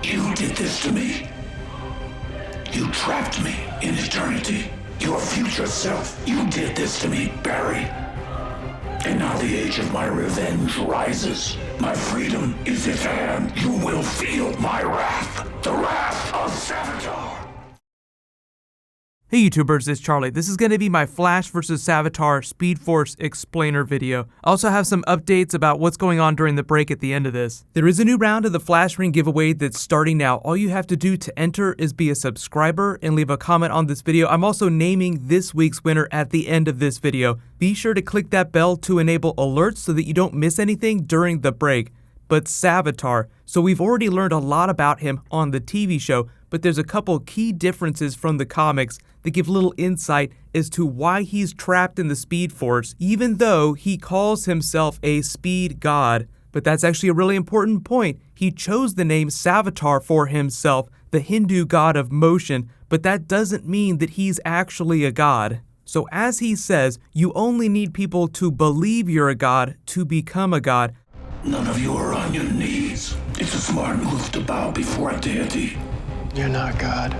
You did this to me. You trapped me in eternity. Your future self. You did this to me, Barry. And now the age of my revenge rises. My freedom is at hand. You will feel my wrath. The wrath of Savitar. Hey YouTubers, it's Charlie. This is going to be my Flash vs. Savitar Speed Force explainer video. I also have some updates about what's going on during the break at the end of this. There is a new round of the Flash Ring giveaway that's starting now. All you have to do to enter is be a subscriber and leave a comment on this video. I'm also naming this week's winner at the end of this video. Be sure to click that bell to enable alerts so that you don't miss anything during the break. But Savitar, so we've already learned a lot about him on the TV show, but there's a couple key differences from the comics that give little insight as to why he's trapped in the Speed Force, even though he calls himself a speed god. But that's actually a really important point. He chose the name Savitar for himself, the Hindu god of motion, but that doesn't mean that he's actually a god. So as he says, you only need people to believe you're a god to become a god. None of you are on your knees. It's a smart move to bow before a deity. You're not God.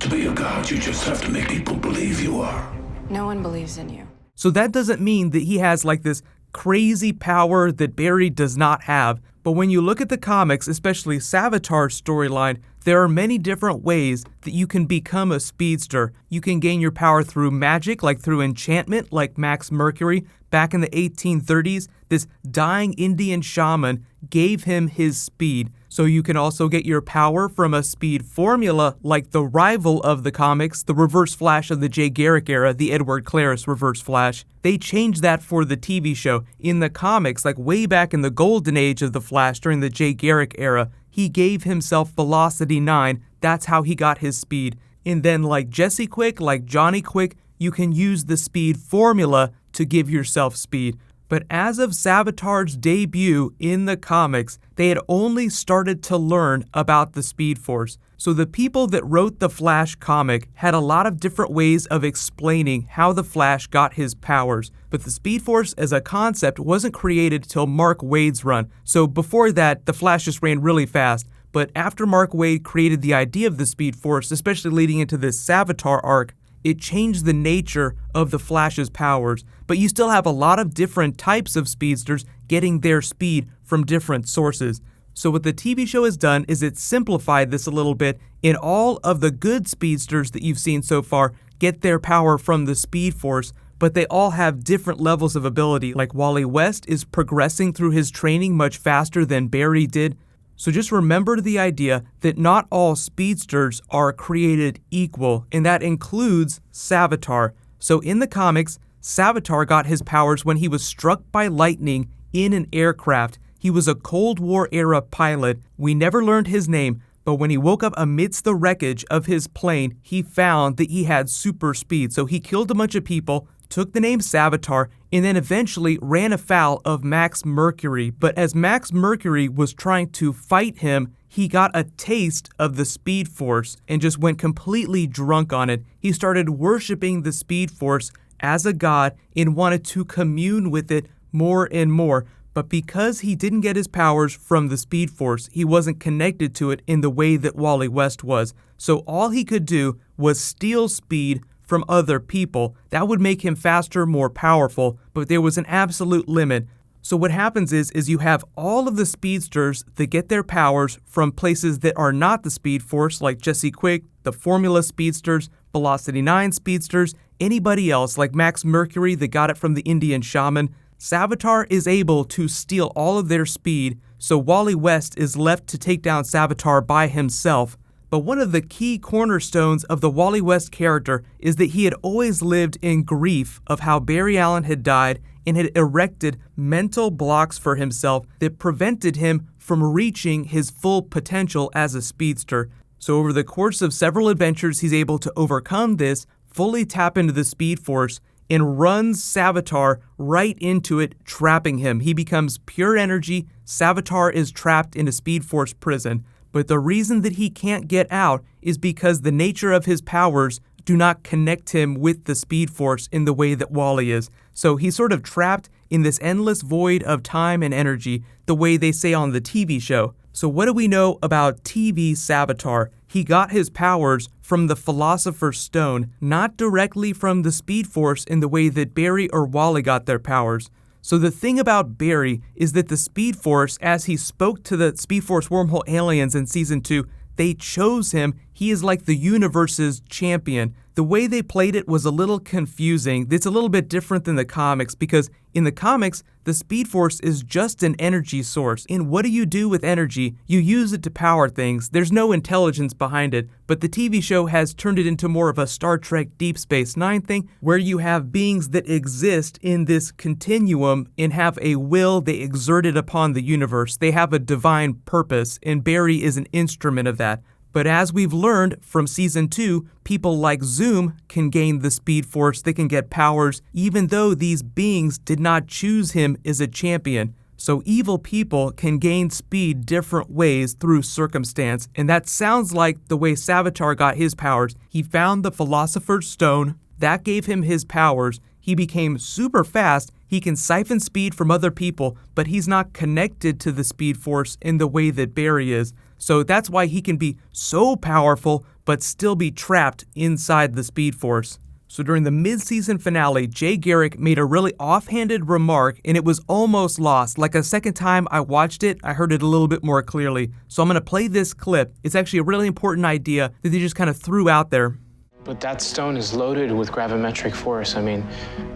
To be a god, you just have to make people believe you are. No one believes in you. So that doesn't mean that he has like this crazy power that Barry does not have. But when you look at the comics, especially Savitar's storyline, there are many different ways that you can become a speedster. You can gain your power through magic, like through enchantment, like Max Mercury. Back in the 1830s, this dying Indian shaman gave him his speed. So you can also get your power from a speed formula like the rival of the comics, the Reverse Flash of the Jay Garrick era, the Edward Claris Reverse Flash. They changed that for the TV show. In the comics, like way back in the golden age of the Flash during the Jay Garrick era, he gave himself Velocity 9. That's how he got his speed. And then like Jesse Quick, like Johnny Quick, you can use the speed formula to give yourself speed. But as of Savitar's debut in the comics, they had only started to learn about the Speed Force. So the people that wrote the Flash comic had a lot of different ways of explaining how the Flash got his powers. But the Speed Force as a concept wasn't created till Mark Waid's run. So before that, the Flash just ran really fast. But after Mark Waid created the idea of the Speed Force, especially leading into this Savitar arc, it changed the nature of the Flash's powers, but you still have a lot of different types of speedsters getting their speed from different sources. So what the TV show has done is it's simplified this a little bit, and all of the good speedsters that you've seen so far get their power from the Speed Force, but they all have different levels of ability. Like Wally West is progressing through his training much faster than Barry did. So just remember the idea that not all speedsters are created equal, and that includes Savitar. So in the comics, Savitar got his powers when he was struck by lightning in an aircraft. He was a Cold War era pilot. We never learned his name, but when he woke up amidst the wreckage of his plane, he found that he had super speed. So he killed a bunch of people, took the name Savitar, and then eventually ran afoul of Max Mercury. But as Max Mercury was trying to fight him, he got a taste of the Speed Force and just went completely drunk on it. He started worshiping the Speed Force as a god and wanted to commune with it more and more. But because he didn't get his powers from the Speed Force, he wasn't connected to it in the way that Wally West was. So all he could do was steal speed from other people. That would make him faster, more powerful, but there was an absolute limit. So what happens is you have all of the speedsters that get their powers from places that are not the Speed Force, like Jesse Quick, the Formula Speedsters, Velocity 9 Speedsters, anybody else like Max Mercury that got it from the Indian Shaman. Savitar is able to steal all of their speed, so Wally West is left to take down Savitar by himself. But one of the key cornerstones of the Wally West character is that he had always lived in grief of how Barry Allen had died and had erected mental blocks for himself that prevented him from reaching his full potential as a speedster. So over the course of several adventures, he's able to overcome this, fully tap into the Speed Force, and runs Savitar right into it, trapping him. He becomes pure energy. Savitar is trapped in a Speed Force prison. But the reason that he can't get out is because the nature of his powers do not connect him with the Speed Force in the way that Wally is. So he's sort of trapped in this endless void of time and energy, the way they say on the TV show. So what do we know about TV Savitar? He got his powers from the Philosopher's Stone, not directly from the Speed Force in the way that Barry or Wally got their powers. So the thing about Barry is that the Speed Force, as he spoke to the Speed Force wormhole aliens in Season 2, they chose him. He is like the universe's champion. The way they played it was a little confusing. It's a little bit different than the comics because in the comics, the Speed Force is just an energy source. And what do you do with energy? You use it to power things. There's no intelligence behind it. But the TV show has turned it into more of a Star Trek Deep Space Nine thing where you have beings that exist in this continuum and have a will. They exert it upon the universe. They have a divine purpose, and Barry is an instrument of that. But as we've learned from Season 2, people like Zoom can gain the Speed Force, they can get powers, even though these beings did not choose him as a champion. So evil people can gain speed different ways through circumstance, and that sounds like the way Savitar got his powers. He found the Philosopher's Stone, that gave him his powers, he became super fast, he can siphon speed from other people, but he's not connected to the Speed Force in the way that Barry is. So that's why he can be so powerful, but still be trapped inside the Speed Force. So during the mid-season finale, Jay Garrick made a really offhanded remark, and it was almost lost. Like a second time I watched it, I heard it a little bit more clearly. So I'm going to play this clip. It's actually a really important idea that they just kind of threw out there. But that stone is loaded with gravimetric force. I mean,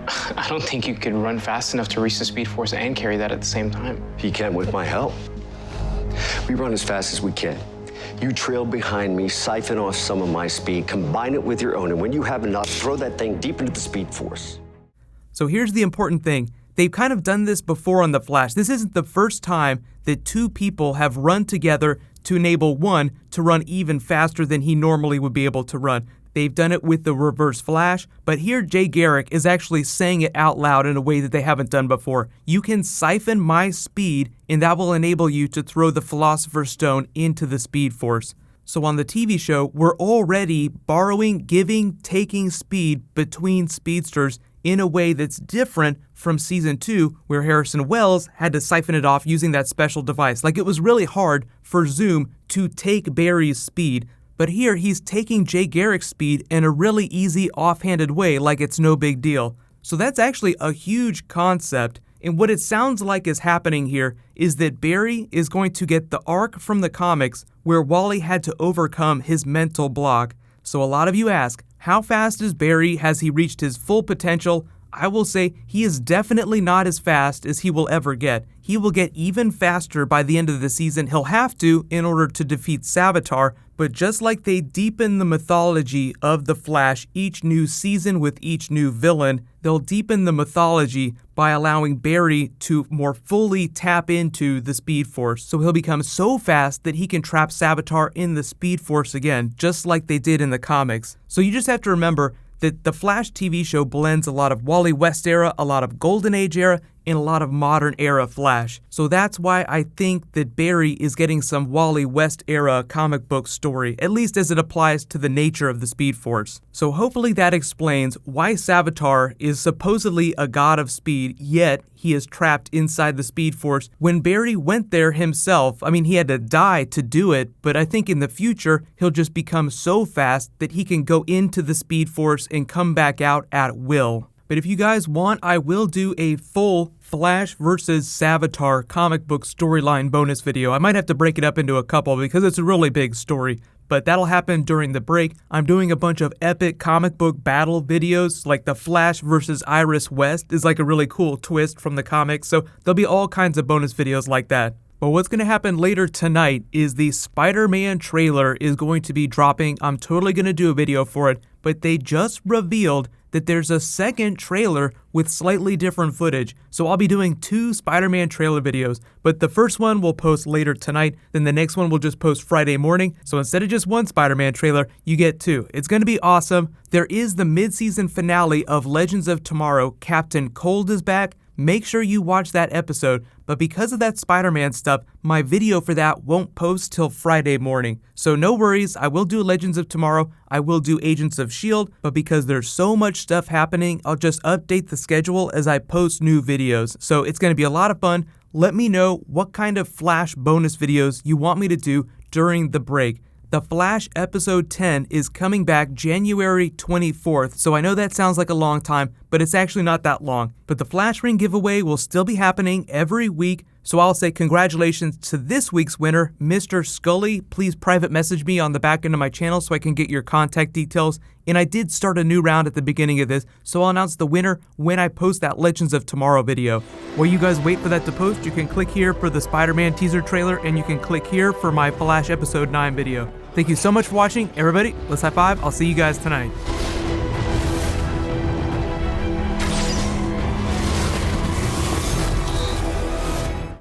I don't think you could run fast enough to reach the Speed Force and carry that at the same time. He can with my help. We run as fast as we can. You trail behind me, siphon off some of my speed, combine it with your own, and when you have enough, throw that thing deep into the Speed Force. So here's the important thing. They've kind of done this before on The Flash. This isn't the first time that two people have run together to enable one to run even faster than he normally would be able to run. They've done it with the Reverse Flash, but here Jay Garrick is actually saying it out loud in a way that they haven't done before. You can siphon my speed, and that will enable you to throw the Philosopher's Stone into the Speed Force. So on the TV show, we're already borrowing, giving, taking speed between speedsters in a way that's different from Season 2, where Harrison Wells had to siphon it off using that special device. Like, it was really hard for Zoom to take Barry's speed. But here, he's taking Jay Garrick's speed in a really easy, offhanded way, like it's no big deal. So that's actually a huge concept, and what it sounds like is happening here is that Barry is going to get the arc from the comics where Wally had to overcome his mental block. So a lot of you ask, how fast is Barry? Has he reached his full potential? I will say he is definitely not as fast as he will ever get. He will get even faster by the end of the season. He'll have to in order to defeat Savitar, but just like they deepen the mythology of The Flash each new season with each new villain, they'll deepen the mythology by allowing Barry to more fully tap into the Speed Force. So he'll become so fast that he can trap Savitar in the Speed Force again, just like they did in the comics. So you just have to remember that the Flash TV show blends a lot of Wally West era, a lot of Golden Age era, and a lot of modern era Flash. So that's why I think that Barry is getting some Wally West era comic book story, at least as it applies to the nature of the Speed Force. So hopefully that explains why Savitar is supposedly a god of speed, yet he is trapped inside the Speed Force. When Barry went there himself, I mean, he had to die to do it, but I think in the future, he'll just become so fast that he can go into the Speed Force and come back out at will. But if you guys want, I will do a full Flash versus Savitar comic book storyline bonus video. I might have to break it up into a couple because it's a really big story, but that'll happen during the break. I'm doing a bunch of epic comic book battle videos, like the Flash versus Iris West is like a really cool twist from the comics, so there'll be all kinds of bonus videos like that. But what's going to happen later tonight is the Spider-Man trailer is going to be dropping. I'm totally going to do a video for it, but they just revealed that there's a second trailer with slightly different footage. So I'll be doing 2 Spider-Man trailer videos, but the first one will post later tonight, then the next one will just post Friday morning. So instead of just 1 Spider-Man trailer, you get 2. It's going to be awesome. There is the mid-season finale of Legends of Tomorrow. Captain Cold is back, make sure you watch that episode, but because of that Spider-Man stuff, my video for that won't post till Friday morning. So no worries, I will do Legends of Tomorrow, I will do Agents of S.H.I.E.L.D., but because there's so much stuff happening, I'll just update the schedule as I post new videos. So it's going to be a lot of fun. Let me know what kind of Flash bonus videos you want me to do during the break. The Flash episode 10 is coming back January 24th, so I know that sounds like a long time, but it's actually not that long. But the Flash Ring giveaway will still be happening every week, so I'll say congratulations to this week's winner, Mr. Scully. Please private message me on the back end of my channel so I can get your contact details. And I did start a new round at the beginning of this, so I'll announce the winner when I post that Legends of Tomorrow video. While you guys wait for that to post, you can click here for the Spider-Man teaser trailer, and you can click here for my Flash episode 9 video. Thank you so much for watching, everybody. Let's high five. I'll see you guys tonight.